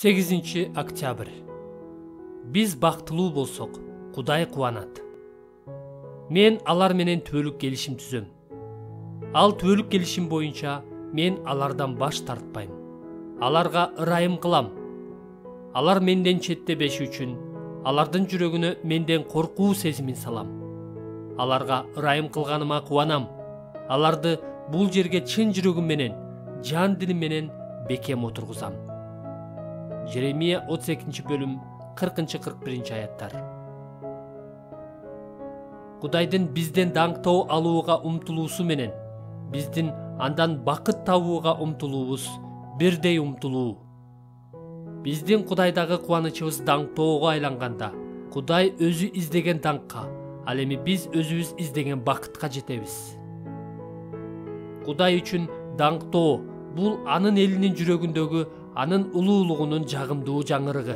8-октябрь. Биз бактылуу болсок, Кудай кубанат. Мен алар менен түбөлүк келишим түзөм. Ал түбөлүк келишим боюнча мен алардан баш тартпайм. Аларга ырайым кылам. Алар менден четтебеши үчүн алардын жүрөгүнө менден коркуу сезимин салам. Аларга ырайым кылганыма кубанам. Аларды бул жерге чын жүрөгүм менен, жан дилим менен бекем отургузам. Жеремия 32-бөлүм 40-41 аяттар. Кудайдын бизден даңктоо алууга умтулуусу менен биздин андан бакыт табууга умтулуубуз бирдей умтулуу. Биздин Кудайдагы кубанычыбыз даңктоого айланганда, Кудай өзү издеген даңкка, ал эми биз өзүбүз издеген бакытка жетебиз. Кудай үчүн даңктоо бул анын элинин жүрөгүндөгү анын улуулугунун жагымдуу жаңырыгы.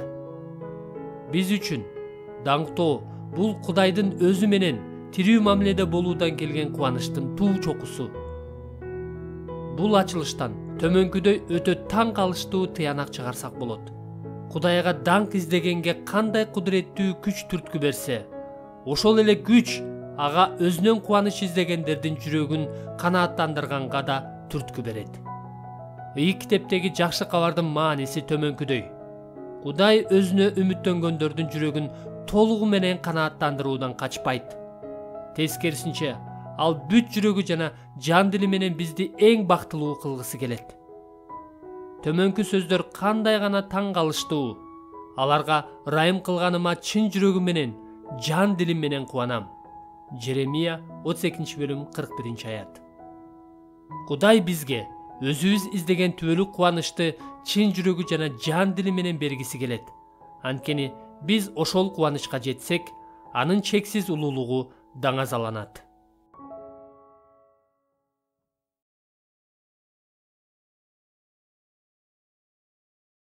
Биз үчүн даңктоо бул Кудайдын өзү менен тирүү мамиледе болуудан келген кубанычтын туу чокусу. Бул ачылыштан төмөнкүдөй өтө таң калыштуу тыянак чыгарсак болот. Кудайга даңк издегенге кандай кудуреттүү күч түрткү берсе, ошол эле күч ага өзүнөн кубаныч издегендердин жүрөгүн канааттандырганга да түрткү берет. Китептеги жакшы кабардын мааниси төмөнкүдөй. Кудай өзүнө үмүттөнгөндөрдүн жүрөгүн толугу менен канааттандыруудан качпайт. Тескерисинче, ал бүт жүрөгү жана жан дили менен бизди эң бактылуу кылгысы келет. Төмөнкү сөздөр кандай гана таң калыштуу. Аларга ырайым кылганыма чын жүрөгүм менен, жан дилим менен кубанам. Жеремия 32-бөлүм 41 аят. Кудай бизге өзүбүз издеген түбөлүк кубанычты чын жүрөгү жана жан дили менен бергиси келет. Анткени биз ошол кубанычка жетсек, анын чексиз улуулугу даңазаланат.